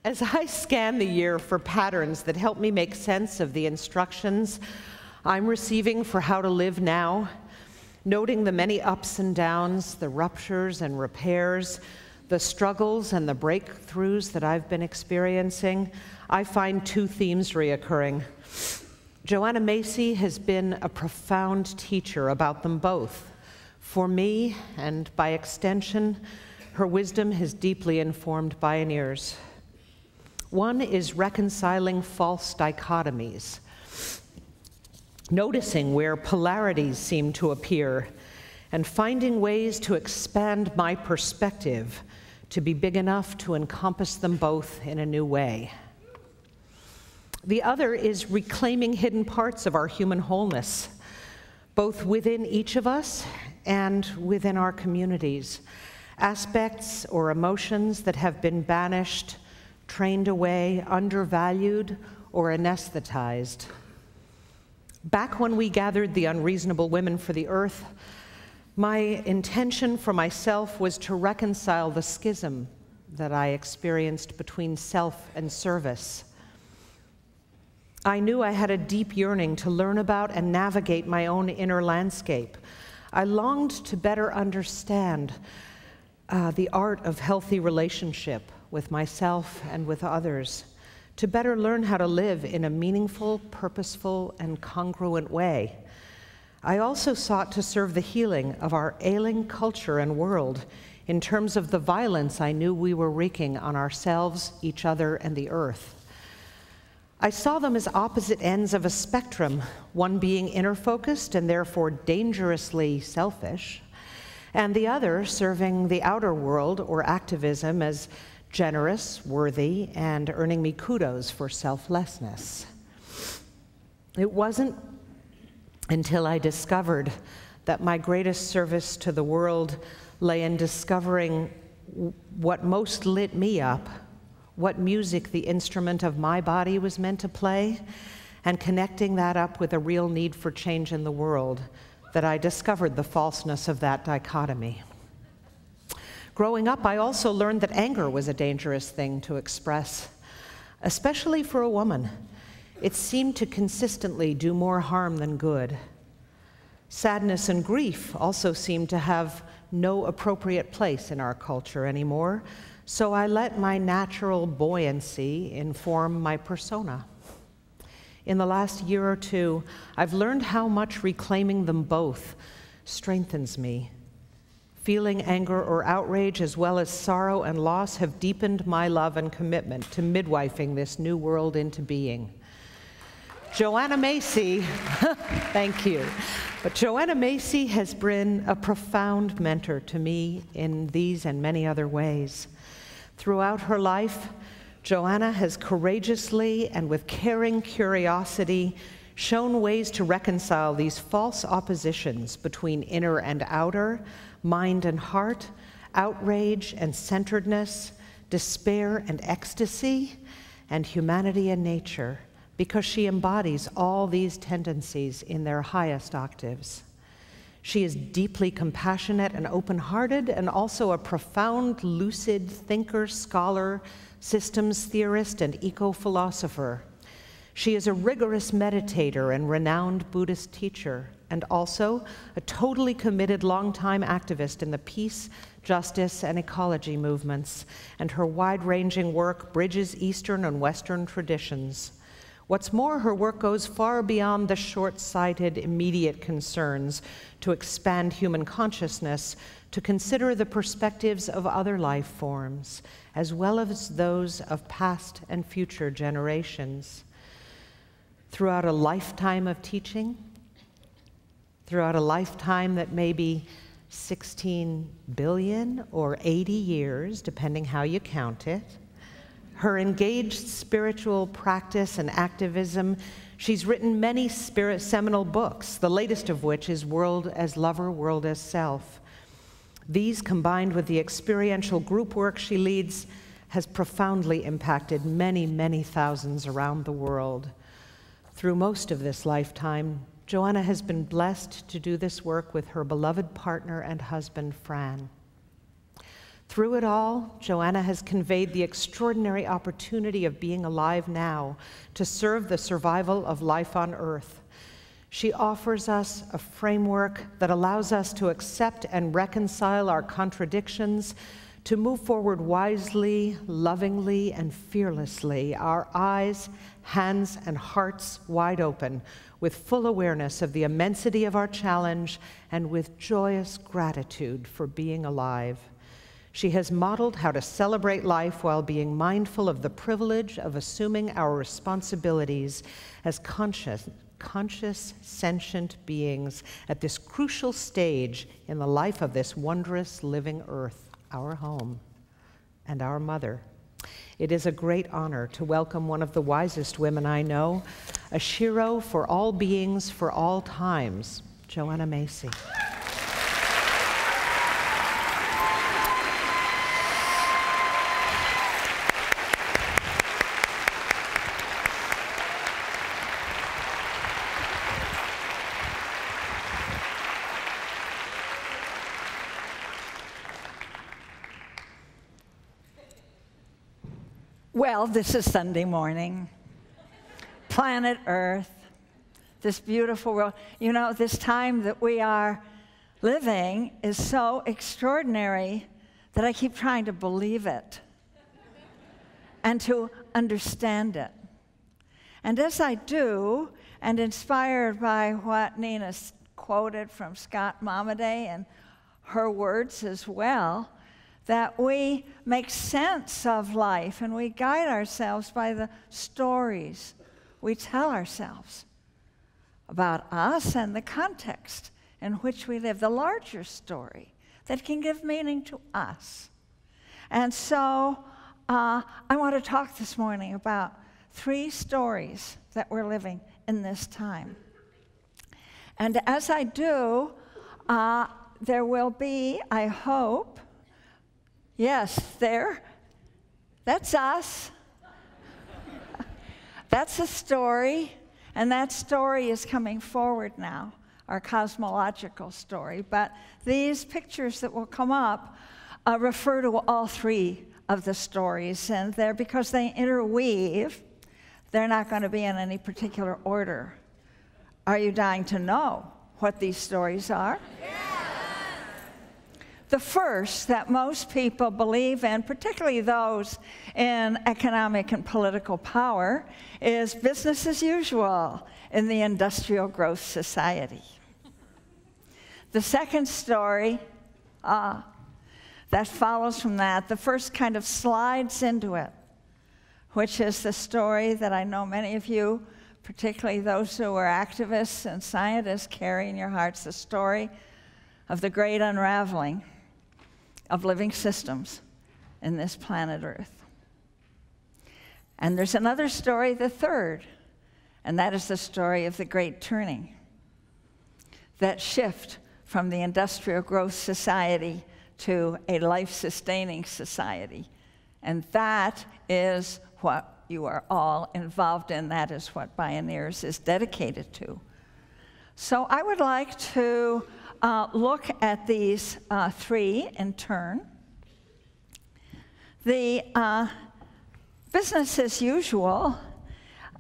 As I scan the year for patterns that help me make sense of the instructions I'm receiving for how to live now, noting the many ups and downs, the ruptures and repairs, the struggles and the breakthroughs that I've been experiencing, I find two themes reoccurring. Joanna Macy has been a profound teacher about them both. For me, and by extension, her wisdom has deeply informed Bioneers. One is reconciling false dichotomies, noticing where polarities seem to appear, and finding ways to expand my perspective to be big enough to encompass them both in a new way. The other is reclaiming hidden parts of our human wholeness, both within each of us and within our communities, aspects or emotions that have been banished, trained away, undervalued, or anesthetized. Back when we gathered the unreasonable women for the earth, my intention for myself was to reconcile the schism that I experienced between self and service. I knew I had a deep yearning to learn about and navigate my own inner landscape. I longed to better understand the art of healthy relationship with myself and with others, to better learn how to live in a meaningful, purposeful, and congruent way. I also sought to serve the healing of our ailing culture and world in terms of the violence I knew we were wreaking on ourselves, each other, and the earth. I saw them as opposite ends of a spectrum, one being inner-focused and therefore dangerously selfish, and the other serving the outer world or activism as generous, worthy, and earning me kudos for selflessness. It wasn't until I discovered that my greatest service to the world lay in discovering what most lit me up, what music the instrument of my body was meant to play, and connecting that up with a real need for change in the world, that I discovered the falseness of that dichotomy. Growing up, I also learned that anger was a dangerous thing to express, especially for a woman. It seemed to consistently do more harm than good. Sadness and grief also seemed to have no appropriate place in our culture anymore, so I let my natural buoyancy inform my persona. In the last year or two, I've learned how much reclaiming them both strengthens me. Feeling anger or outrage, as well as sorrow and loss, have deepened my love and commitment to midwifing this new world into being. Joanna Macy, thank you. But Joanna Macy has been a profound mentor to me in these and many other ways. Throughout her life, Joanna has courageously and with caring curiosity shown ways to reconcile these false oppositions between inner and outer, mind and heart, outrage and centeredness, despair and ecstasy, and humanity and nature, because she embodies all these tendencies in their highest octaves. She is deeply compassionate and open-hearted, and also a profound, lucid thinker, scholar, systems theorist, and eco-philosopher. She is a rigorous meditator and renowned Buddhist teacher, and also a totally committed longtime activist in the peace, justice, and ecology movements, and her wide-ranging work bridges Eastern and Western traditions. What's more, her work goes far beyond the short-sighted, immediate concerns to expand human consciousness, to consider the perspectives of other life forms, as well as those of past and future generations. Throughout a lifetime of teaching, throughout a lifetime that may be 16 billion or 80 years, depending how you count it, her engaged spiritual practice and activism, she's written many seminal books, the latest of which is World as Lover, World as Self. These, combined with the experiential group work she leads, has profoundly impacted many, many thousands around the world. Through most of this lifetime, Joanna has been blessed to do this work with her beloved partner and husband, Fran. Through it all, Joanna has conveyed the extraordinary opportunity of being alive now to serve the survival of life on Earth. She offers us a framework that allows us to accept and reconcile our contradictions, to move forward wisely, lovingly, and fearlessly, our eyes, hands, and hearts wide open, with full awareness of the immensity of our challenge and with joyous gratitude for being alive. She has modeled how to celebrate life while being mindful of the privilege of assuming our responsibilities as conscious, sentient beings at this crucial stage in the life of this wondrous living earth, our home and our mother. It is a great honor to welcome one of the wisest women I know, a shiro for all beings for all times, Joanna Macy. Well, this is Sunday morning. Planet Earth, this beautiful world. You know, this time that we are living is so extraordinary that I keep trying to believe it and to understand it. And as I do, and inspired by what Nina quoted from Scott Momaday and her words as well, that we make sense of life and we guide ourselves by the stories we tell ourselves about us and the context in which we live, the larger story that can give meaning to us. And so I want to talk this morning about 3 stories that we're living in this time. And as I do, there will be, I hope, yes, that's us. That's a story, and that story is coming forward now, our cosmological story. But these pictures that will come up refer to all 3 of the stories, and they're because they interweave. They're not going to be in any particular order. Are you dying to know what these stories are? Yeah. The first that most people believe in, particularly those in economic and political power, is business as usual in the industrial growth society. The second story that follows from that, the first kind of slides into it, which is the story that I know many of you, particularly those who are activists and scientists, carry in your hearts, the story of the great unraveling of living systems in this planet Earth. And there's another story, the third, and that is the story of the great turning, that shift from the industrial growth society to a life-sustaining society. And that is what you are all involved in. That is what Bioneers is dedicated to. So I would like to look at these 3 in turn. The business as usual,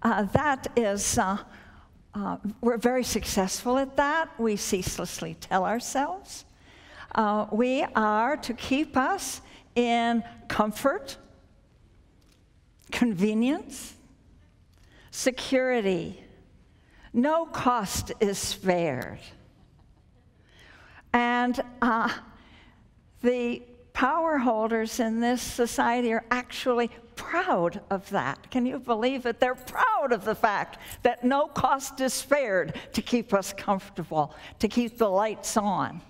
that is, we're very successful at that. We ceaselessly tell ourselves. We are to keep us in comfort, convenience, security. No cost is spared. And the power holders in this society are actually proud of that. Can you believe it? They're proud of the fact that no cost is spared to keep us comfortable, to keep the lights on.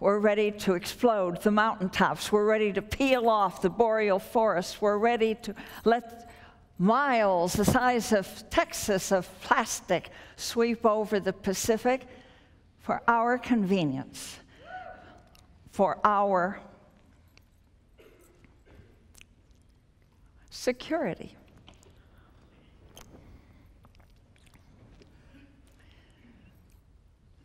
We're ready to explode the mountaintops. We're ready to peel off the boreal forests. We're ready to let miles the size of Texas of plastic sweep over the Pacific for our convenience, for our security.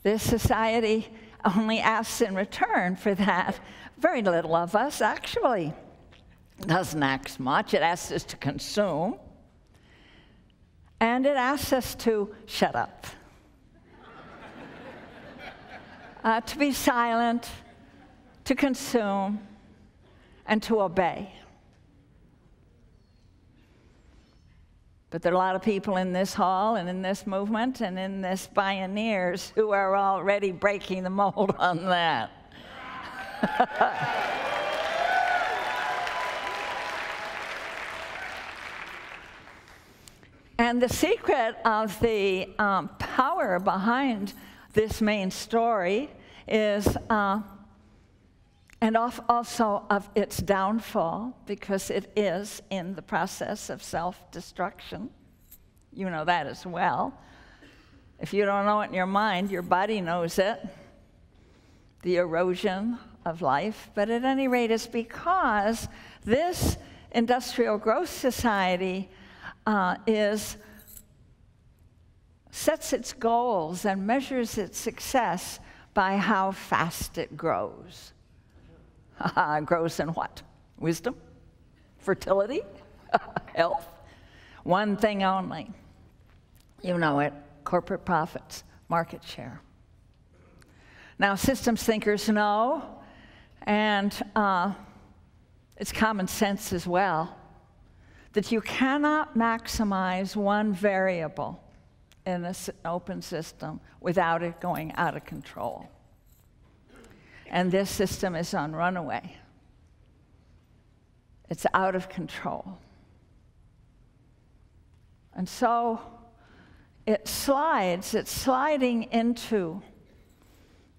This society only asks in return for that very little of us, actually. It doesn't ask much. It asks us to consume, and it asks us to shut up, to be silent, to consume, and to obey. But there are a lot of people in this hall and in this movement and in this Bioneers who are already breaking the mold on that. And the secret of the power behind this main story is, and also of its downfall, because it is in the process of self-destruction. You know that as well. If you don't know it in your mind, your body knows it, the erosion of life. But at any rate, it's because this industrial growth society sets its goals and measures its success by how fast it grows. Grows in what? Wisdom? Fertility? Health? One thing only. You know it. Corporate profits, market share. Now, systems thinkers know, and it's common sense as well, that you cannot maximize one variable in an open system without it going out of control. And this system is on runaway. It's out of control. And so it's sliding into,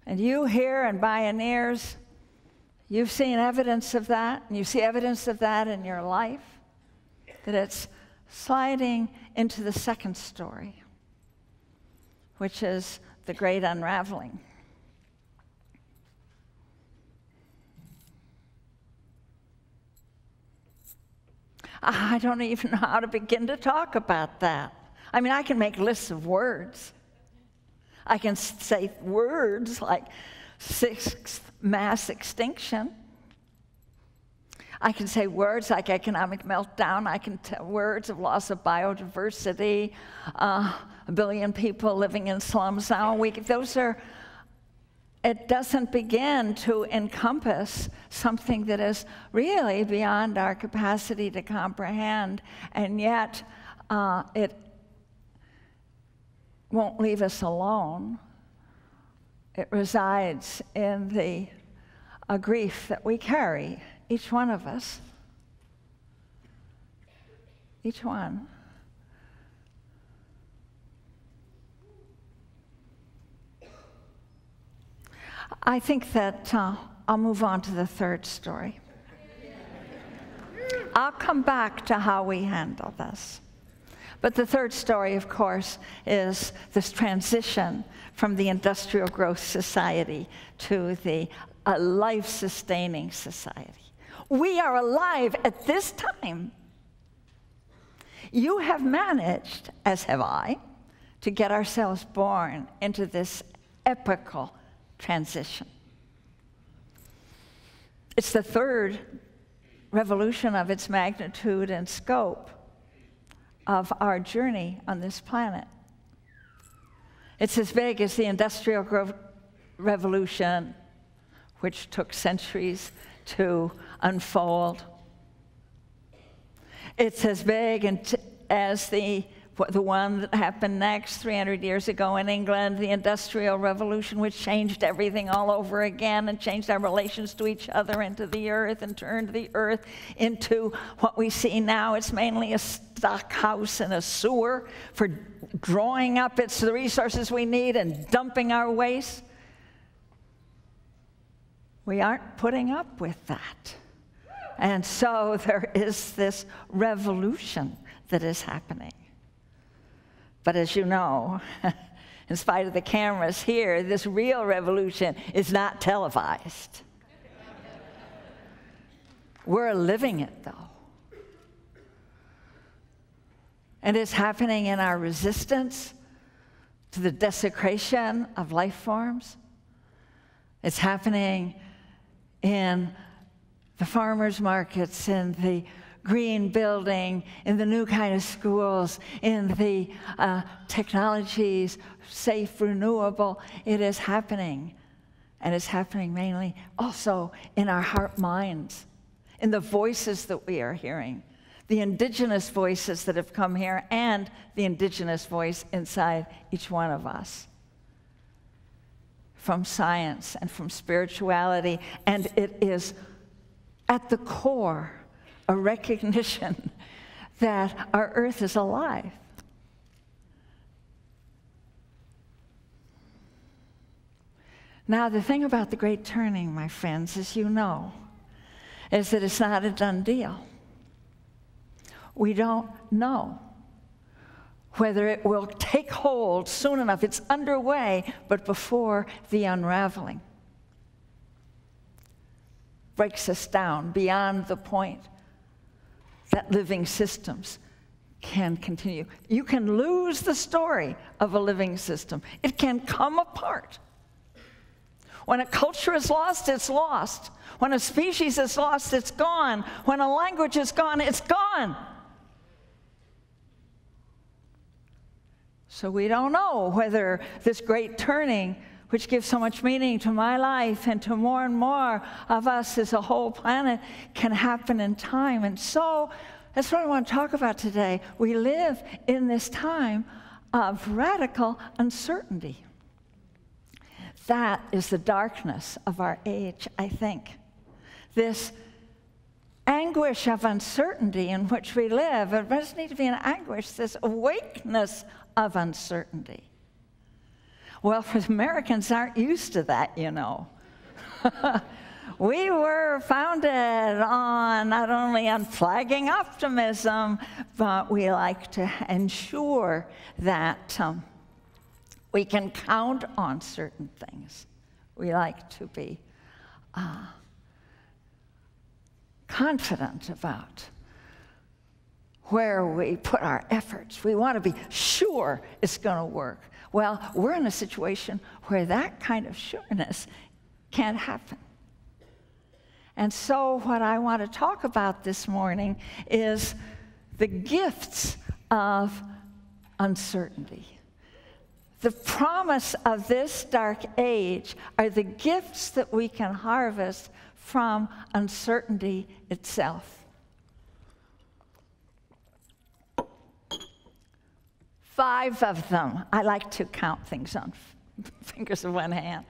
and you here in Bioneers, you've seen evidence of that, and you see evidence of that in your life, that it's sliding into the second story, which is the great unraveling. I don't even know how to begin to talk about that. I mean, I can make lists of words. I can say words like sixth mass extinction. I can say words like economic meltdown. I can tell words of loss of biodiversity, 1 billion people living in slums now. It doesn't begin to encompass something that is really beyond our capacity to comprehend, and yet it won't leave us alone. It resides in a grief that we carry, each one of us. Each one. I think that I'll move on to the third story. I'll come back to how we handle this. But the third story, of course, is this transition from the industrial growth society to the life-sustaining society. We are alive at this time. You have managed, as have I, to get ourselves born into this epochal transition. It's the third revolution of its magnitude and scope of our journey on this planet. It's as big as the Industrial Revolution, which took centuries to unfold. It's as big as the one that happened next 300 years ago in England, the Industrial Revolution, which changed everything all over again and changed our relations to each other and to the earth and turned the earth into what we see now. It's mainly a stock house and a sewer for drawing up the resources we need and dumping our waste. We aren't putting up with that. And so there is this revolution that is happening. But as you know, in spite of the cameras here, this real revolution is not televised. We're living it, though. And it's happening in our resistance to the desecration of life forms, It's happening in the farmers' markets, in the green building, in the new kind of schools, in the technologies, safe, renewable. It is happening. And it's happening mainly also in our heart minds, in the voices that we are hearing, the indigenous voices that have come here, and the indigenous voice inside each one of us. From science and from spirituality, and it is at the core a recognition that our earth is alive. Now, the thing about the Great Turning, my friends, as you know, is that it's not a done deal. We don't know whether it will take hold soon enough. It's underway, but before the unraveling breaks us down beyond the point that living systems can continue. You can lose the story of a living system. It can come apart. When a culture is lost, it's lost. When a species is lost, it's gone. When a language is gone, it's gone. So we don't know whether this great turning, which gives so much meaning to my life and to more and more of us as a whole planet, can happen in time. And so that's what I want to talk about today. We live in this time of radical uncertainty. That is the darkness of our age, I think. This anguish of uncertainty in which we live, it doesn't need to be an anguish, this awakeness of uncertainty. Well, for Americans aren't used to that, you know. We were founded on not only unflagging optimism, but we like to ensure that we can count on certain things. We like to be confident about where we put our efforts. We want to be sure it's going to work. Well, we're in a situation where that kind of sureness can't happen. And so what I want to talk about this morning is the gifts of uncertainty. The promise of this dark age are the gifts that we can harvest from uncertainty itself. 5 of them. I like to count things on fingers of one hand.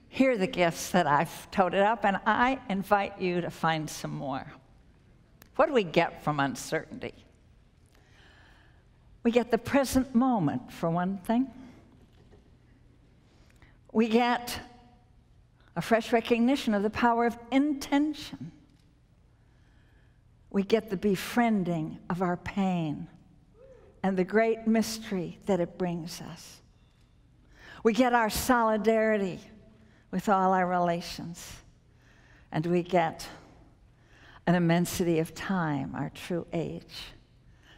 Here are the gifts that I've toted up, and I invite you to find some more. What do we get from uncertainty? We get the present moment, for one thing. We get a fresh recognition of the power of intention. We get the befriending of our pain and the great mystery that it brings us. We get our solidarity with all our relations. And we get an immensity of time, our true age.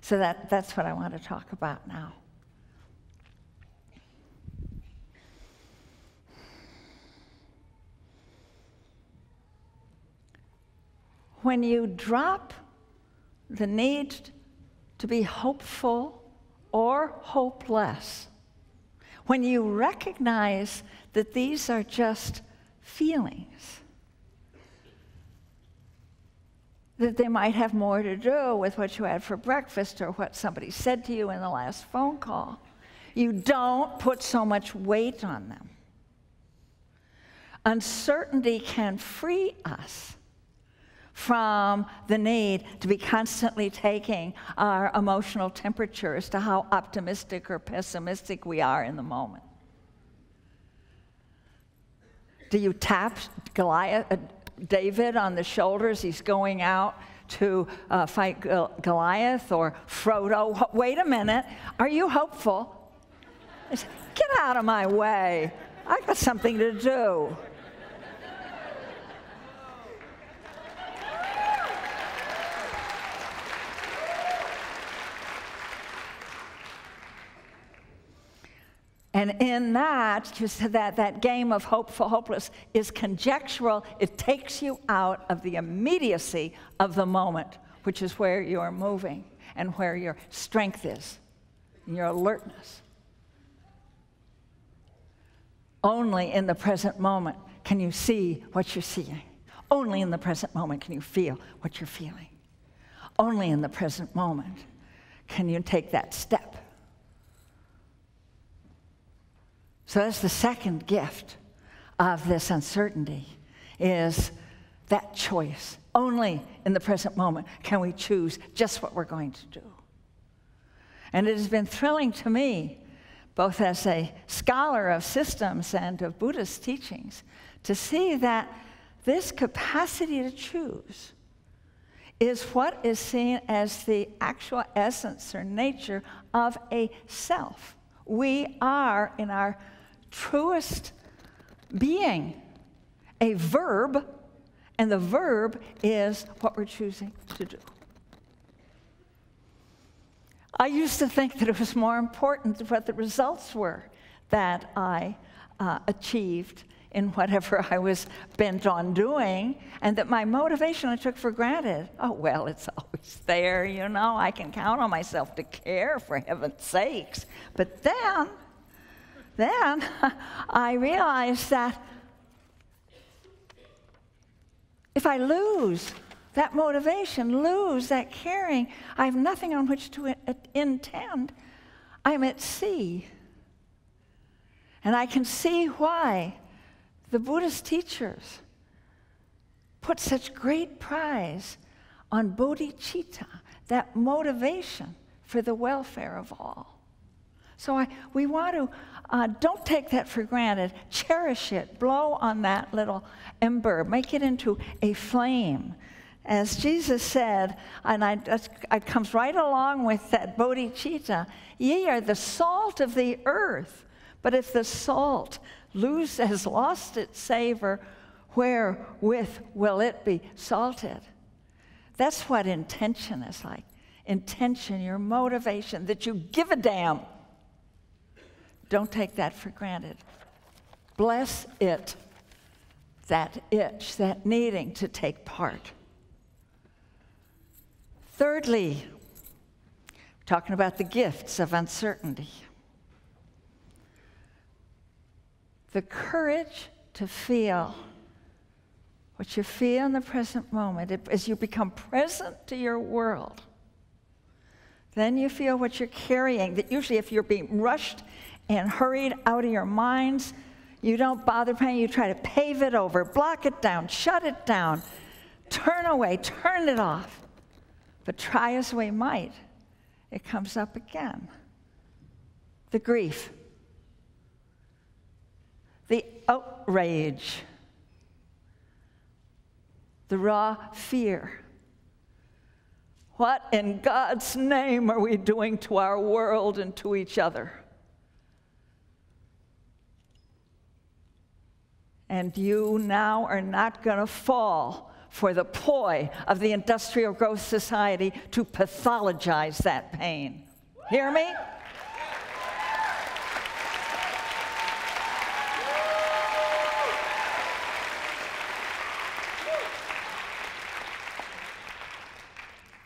So that's what I want to talk about now. When you drop the need to be hopeful or hopeless, when you recognize that these are just feelings, that they might have more to do with what you had for breakfast or what somebody said to you in the last phone call, you don't put so much weight on them. Uncertainty can free us from the need to be constantly taking our emotional temperature as to how optimistic or pessimistic we are in the moment. Do you tap David on the shoulders? He's going out to fight Goliath, or Frodo. Wait a minute, are you hopeful? Get out of my way. I got something to do. And in that, just that game of hopeful, hopeless is conjectural. It takes you out of the immediacy of the moment, which is where you are moving and where your strength is, and your alertness. Only in the present moment can you see what you're seeing. Only in the present moment can you feel what you're feeling. Only in the present moment can you take that step. So that's the second gift of this uncertainty, is that choice. Only in the present moment can we choose just what we're going to do. And it has been thrilling to me, both as a scholar of systems and of Buddhist teachings, to see that this capacity to choose is what is seen as the actual essence or nature of a self. We are, in our truest being, a verb, and the verb is what we're choosing to do. I used to think that it was more important what the results were that I achieved in whatever I was bent on doing, and that my motivation I took for granted. Oh, well, it's always there, you know. I can count on myself to care, for heaven's sakes. But then I realized that if I lose that motivation, lose that caring, I have nothing on which to intend. I'm at sea. And I can see why the Buddhist teachers put such great prize on bodhicitta, that motivation for the welfare of all. So we want to, don't take that for granted. Cherish it. Blow on that little ember. Make it into a flame. As Jesus said, and it comes right along with that bodhicitta, ye are the salt of the earth. But if the salt has lost its savor, wherewith will it be salted? That's what intention is like. Intention, your motivation, that you give a damn. Don't take that for granted. Bless it, that itch, that needing to take part. Thirdly, talking about the gifts of uncertainty. The courage to feel what you feel in the present moment. As you become present to your world, then you feel what you're carrying. That usually if you're being rushed and hurried out of your minds, you don't bother paying. You try to pave it over, block it down, shut it down, turn away, turn it off. But try as we might, it comes up again. The grief, the outrage, the raw fear. What in God's name are we doing to our world and to each other? And you now are not going to fall for the ploy of the industrial growth society to pathologize that pain. Hear me?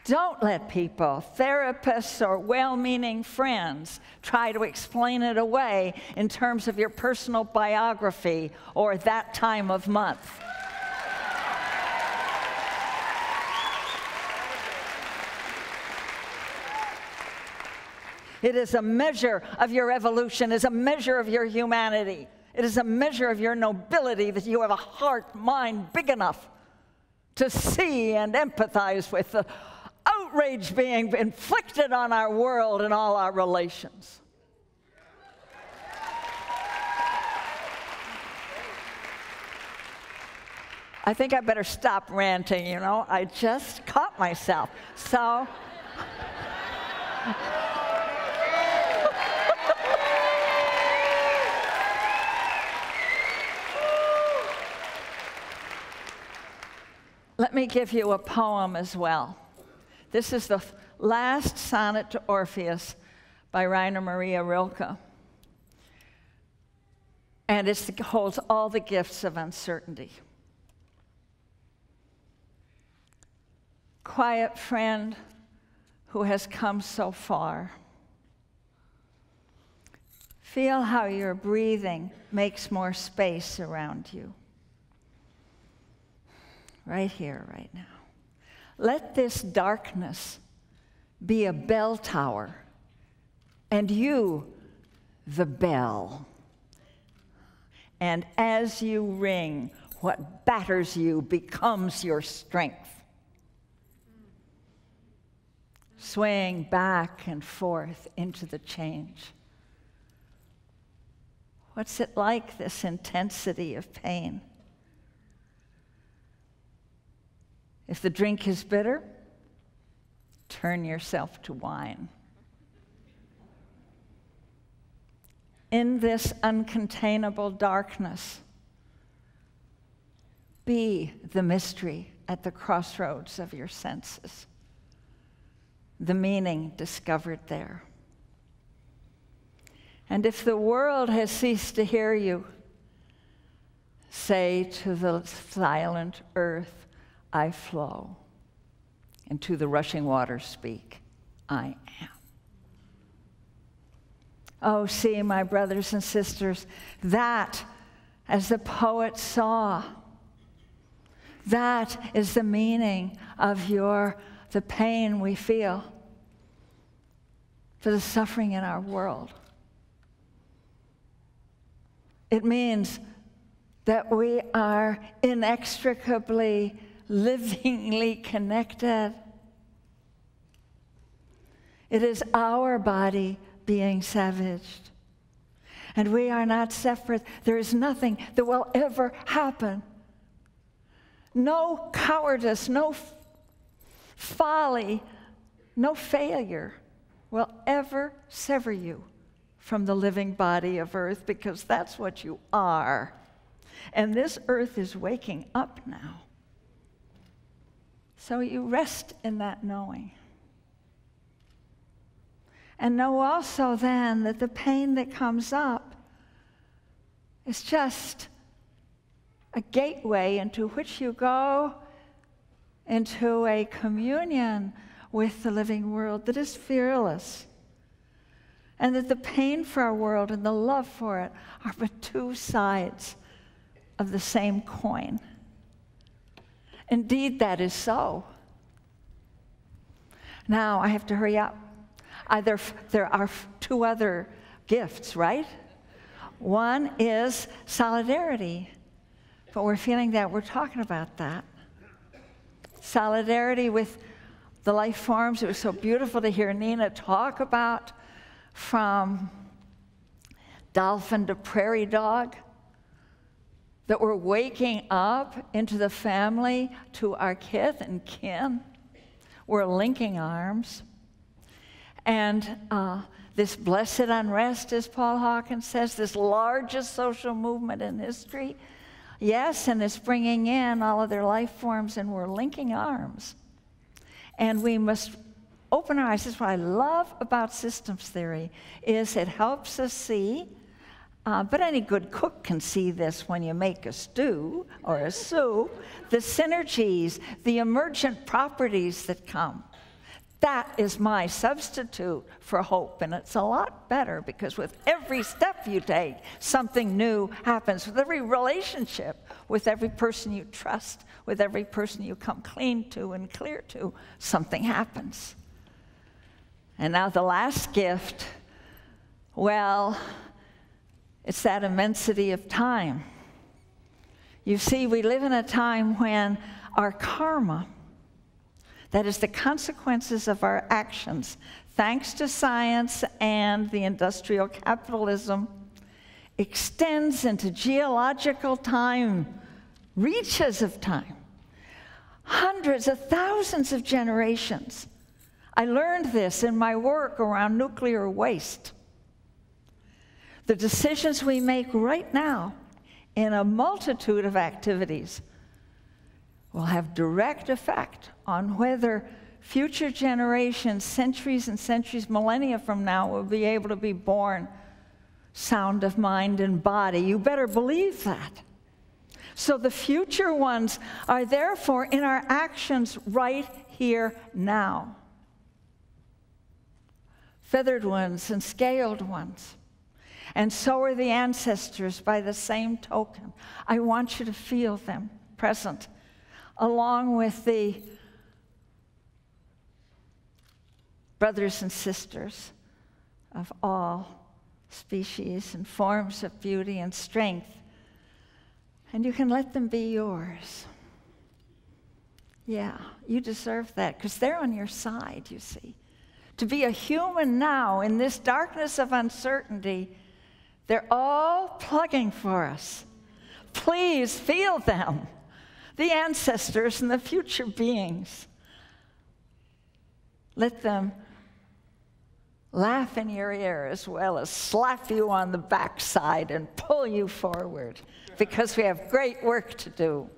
Don't let people, therapists or well-meaning friends, try to explain it away in terms of your personal biography or that time of month. It is a measure of your evolution, it is a measure of your humanity. It is a measure of your nobility that you have a heart, mind big enough to see and empathize with the outrage being inflicted on our world and all our relations. I think I better stop ranting, you know. I just caught myself. So let me give you a poem as well. This is the last sonnet to Orpheus by Rainer Maria Rilke. and it holds all the gifts of uncertainty. Quiet friend who has come so far, feel how your breathing makes more space around you. Right here, right now. Let this darkness be a bell tower, and you, the bell. And as you ring, what batters you becomes your strength. Swaying back and forth into the change. What's it like, this intensity of pain? If the drink is bitter, turn yourself to wine. In this uncontainable darkness, be the mystery at the crossroads of your senses, the meaning discovered there. And if the world has ceased to hear you, say to the silent earth, I flow, and to the rushing waters speak, I am. Oh, see, my brothers and sisters, that, as the poet saw, that is the meaning of the pain we feel for the suffering in our world. It means that we are inextricably, livingly connected. It is our body being savaged. And we are not separate. There is nothing that will ever happen. No cowardice, no folly, no failure will ever sever you from the living body of earth, because that's what you are. And this earth is waking up now. So you rest in that knowing. And know also then that the pain that comes up is just a gateway into which you go into a communion with the living world that is fearless. And that the pain for our world and the love for it are but two sides of the same coin. Indeed, that is so. Now, I have to hurry up. There are two other gifts, right? One is solidarity. But we're feeling that, we're talking about that. Solidarity with the life forms. It was so beautiful to hear Nina talk about, from dolphin to prairie dog, that we're waking up into the family, to our kith and kin. We're linking arms. And this blessed unrest, as Paul Hawkins says, this largest social movement in history, yes, and it's bringing in all of their life forms, and we're linking arms. And we must open our eyes. This is what I love about systems theory, is it helps us see, but any good cook can see this when you make a stew or a soup, the synergies, the emergent properties that come. That is my substitute for hope, and it's a lot better, because with every step you take, something new happens. With every relationship, with every person you trust, with every person you come clean to and clear to, something happens. And now the last gift, well, it's that immensity of time. You see, we live in a time when our karma, that is the consequences of our actions, thanks to science and the industrial capitalism, extends into geological time, reaches of time, hundreds of thousands of generations. I learned this in my work around nuclear waste. The decisions we make right now in a multitude of activities will have direct effect on whether future generations, centuries and centuries, millennia from now, will be able to be born sound of mind and body. You better believe that. So the future ones are therefore in our actions right here now. Feathered ones and scaled ones. And so are the ancestors by the same token. I want you to feel them present, along with the brothers and sisters of all species and forms of beauty and strength. And you can let them be yours. Yeah, you deserve that, because they're on your side, you see. To be a human now in this darkness of uncertainty, they're all plugging for us. Please feel them, the ancestors and the future beings. Let them laugh in your ear as well as slap you on the backside and pull you forward, because we have great work to do.